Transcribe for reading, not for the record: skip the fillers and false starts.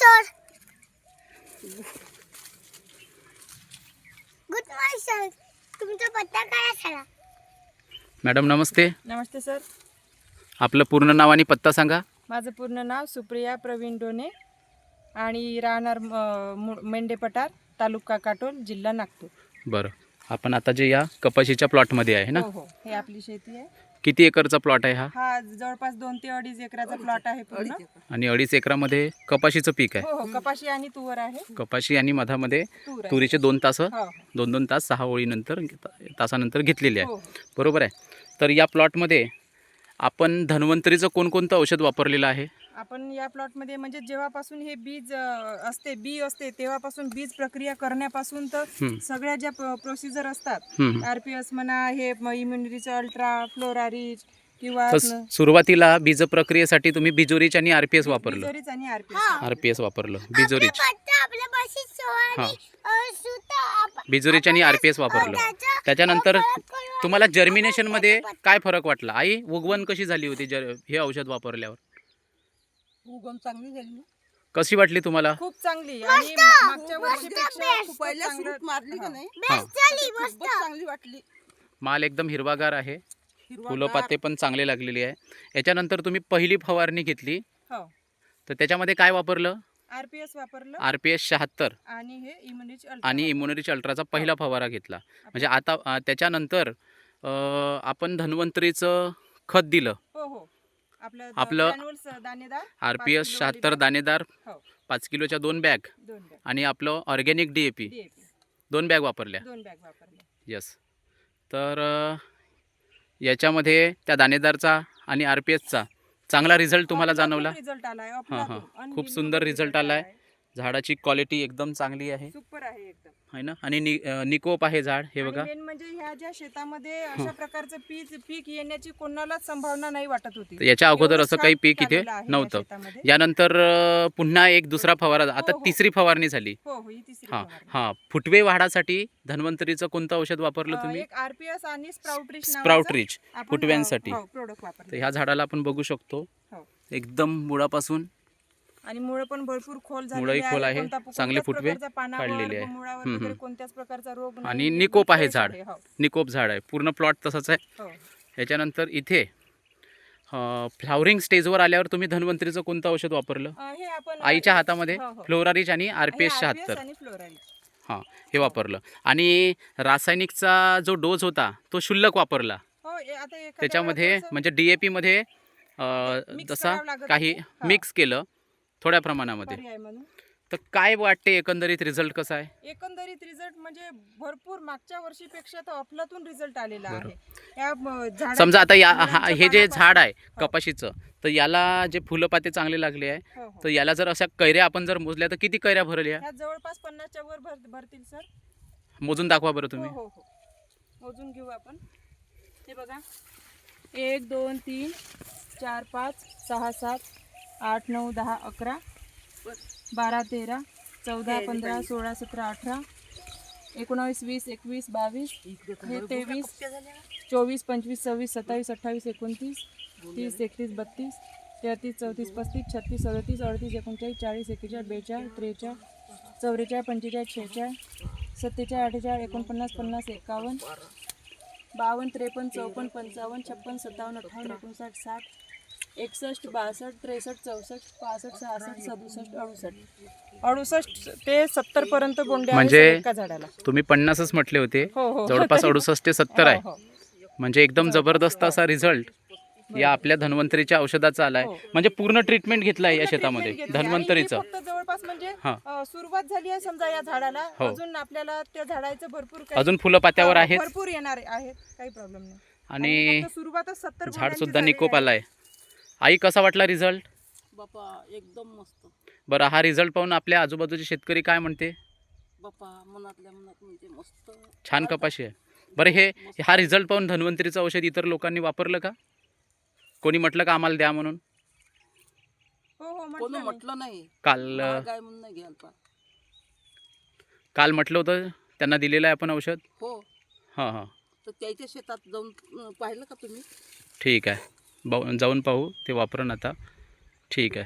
Sir. Good morning sir. तुमचा पत्ता काय असाला? मॅडम नमस्ते. नमस्ते सर. आपलं पूर्ण नाव आणि पत्ता सांगा. माझं पूर्ण नाव सुप्रिया प्रवीण डोने आणि राहणार मेंढे पठार, तालुका काटोल, जिल्हा नागपूर. बरं, आपण आता जे या कपाशीच्या प्लॉटमध्ये आहे ना, हो हो, हे आपली शेती आहे. किती एकरचा प्लॉट आहे हा? हा जवळपास 2 ते 2.5 एकराचा प्लॉट आहे पूर्ण. आणि 2.5 एकरामध्ये कपाशीचं पीक आहे. हो हो, कपाशी आणि तुवर आहे. कपाशी आणि मधामध्ये तूर आहे. तुरीचे 2 तास, हो हो. 2-2 तास 6 ओळीनंतर तासानंतर घेतलेले हो, आहे. बरोबर आहे. तर या प्लॉटमध्ये आपण धन्वंतरीचं कोणकोणतं औषध वापरलेलं आहे? आपण या प्लॉटमध्ये म्हणजे जेव्हापासून हे बीज बी असते तेव्हापासून बीज प्रक्रिया करण्यापासून तर सगळ्या ज्या प्रोसिजर असतात, RPS म्हणा, हे इम्युनिटीचं अल्ट्रा, फ्लोरारिज किंवा तर सुरुवातीला बीज प्रक्रियेसाठी तुम्ही बिजोरीच आणि RPS वापरलं. बिजोरीच आणि RPS. RPS वापरलं, बिजोरीच, पत्ता आपल्या पाशी हां, सुद्धा बिजोरीच आणि RPS वापरलं. त्याच्यानंतर तुम्हाला जर्मिनेशनमध्ये काय फरक वाटला? आई, उगवण कशी झाली होती हे औषध वापरल्यावर? उगवण चांगली झाली ना. कशी वाटली तुम्हाला? खूप चांगली आणि मागच्या वर्षीपेक्षा खूप पहिल्या चांगलं. सुरूत मारली का नाही, बेस्ट झाली मस्त. खूपच चांगली वाटली. माल एकदम हिरवागार आहे, हिरवागार. फुलं पाते पण चांगले लागलेली आहे. याच्यानंतर तुम्ही पहिली फवारणी घेतली, हो, तर त्याच्यामध्ये काय वापरलं? RPS वापरलं RPS 76 आणि हे इम्युनिटी आणि इम्युनरीच अल्ट्राचा पहिला फवारा घेतला. म्हणजे आता त्याच्यानंतर आपण धन्वंतरीचं खत दिलं. हो हो, आपलं granules दाणेदार RPS 5 किलो 76 वाली दाणेदार बॅग. हो, 5 किलोच्या 2 बॅग 2 बॅग, आणि आपलं ऑर्गॅनिक DAP DAP 2 बॅग वापरल्या. 2 बॅग वापरल्या. यस. तर याच्यामध्ये त्या दाणेदारचा आणि RPSचा चांगला रिझल्ट तुम्हाला जाणवला? रिझल्ट आलाय हां, आपला. खूप सुंदर रिझल्ट आला आहे. झाडाची क्वालिटी एकदम चांगली आहे, सुपर आहे एकदम. है ना. आणि निकोप आहे झाड, हे बघा. मेन म्हणजे ह्या ज्या शेतामध्ये अशा प्रकारचं पीक येण्याची कोणालाच संभावना नाही वाटत होती. तर याच्या अगोदर एवढं असं छान काही पीक इथे झालेलं आहे या नव्हतं. शेतामध्ये. यानंतर पुन्हा एक दुसरा फवारा, आता हो, हो. तिसरी फवारणी झाली. हो हो, ही तिसरी हां फवारणी. हां, फुटवे वाढासाठी धन्वंतरीचं कोणतं औषध वापरलं तुम्ही? एक RPS आणि स्प्राउट स्प्राउट रिच फुटव्यांसाठी. प्रोडक्ट तर वापरले. ह्या झाडाला आपण बघू शकतो, हो. एकदम मुळापासून आणि मुळं पण भरपूर खोल झालेली मुळंही खोल आहे, कोणत्याच चांगले फुटवे प्रकारचा पानावर, काढलेले आहे. मुळावर वगैरे कोणत्याच प्रकारचा रोग नाही. आणि एकदम निकोप आहे fresh झाड, हो. निकोप झाड आहे. पूर्ण प्लॉट तसाच आहे. हो. याच्यानंतर इथे फ्लावरिंग स्टेजवर आल्यावर तुम्ही धन्वंतरीचं कोणतं औषध वापरलं? हे आपण आईच्या हातामध्ये हो, हो. फ्लोरारिज आणि हे RPS RPS 76 आणि फ्लोराइड. हां, हे वापरलं. आणि रासायनिकचा जो डोस होता तो क्षुल्लक वापरला. हो, आता एखाद्या त्याच्यामध्ये वेळेस म्हणजे DAP मध्ये mix जसा करावं लागत काही होतं. हां. मिक्स केलं थोड्या प्रमाणामध्ये. पर्याय म्हणून तर काय वाटते एकंदरीत रिझल्ट कसा आहे? एकंदरीत रिझल्ट म्हणजे भरपूर मागच्या वर्षीपेक्षा तर अफलातून रिझल्ट आलेला आहे. या झाडाच्या समजा आता मुळांच्या हे जे झाड आहे हो. कपाशीचं, तर याला जे फुलंपाते चांगले लागले आहे, हो, हो. तर याला जर अशा कैऱ्या आपण जर मोजल्या तर किती कैऱ्या भरल्या? ह्या जवळपास 50च्या वर भरतील सर. मोजून दाखवा बरं हो तुम्ही. हो हो, मोजून घेऊ आपण. हे बघा, 1 2 3 4 5 6 7 8 9 10 11 12 13 14 15 16 17 18 19 20 21 22 हे 23 24 25 26 27 28 29 30 31 32 33 34 35 36 37 38 39 40 41 42 43 44 45 46 47 48 49 50 51 52 53 54 55 56 57 58 59 60 61 62 63 64 65 66 67 68 ते 70 पर्यंत बोंडे आहेत म्हणजे एका झाडाला. तुम्ही 50च म्हटले होते, हो हो, जवळपास 68 ते 70 आहे. हो, हो. म्हणजे एकदम जबरदस्त असा रिझल्ट या आपल्या धन्वंतरीच्या औषधाचा आलाय. हो. म्हणजे पूर्ण ट्रीटमेंट घेतला आहे या पूर्ण शेतामध्ये treatment घेतली. आणि धन्वंतरीचं. ही फक्त जवळपास म्हणजे हां. सुरुवात झाली आहे समजा या झाडाला. हो. अजून आपल्याला त्या झाडाचं भरपूर काही अजून फुलं पात्यावर आहेत भरपूर येणार आहेत, काही प्रॉब्लेम नाही. आणि फक्त सुरुवातच 70 झाड बोंडांची सुद्धा झालेली निकोप आहे. आलाय. आई, कसा वाटला रिझल्ट? बापा एकदम मस्त. बरं, हा रिझल्ट पाहून आपल्या आजूबाजूचे शेतकरी काय म्हणते? बापा मनातल्या मनात म्हणजे मस्त. छान कपाशी आहे. बरं, हा रिझल्ट पाहून धन्वंतरीचं औषध इतर लोकांनी वापरलं का? कोणी म्हटलं का आम्हाला द्या म्हणून? हो हो, कोणी म्हटलं नाही. म्हटलं नाही. काल काय म्हणून नाही घ्याल पा. काल म्हटलं होतं त्यांना दिलेलं आहे आपण औषध. हो, हां हां, तर त्याच्या शेतात जाऊन पाहिलं का तुम्ही? ठीक आहे. जाऊन पाहू, ते वापरून आता. ठीक आहे.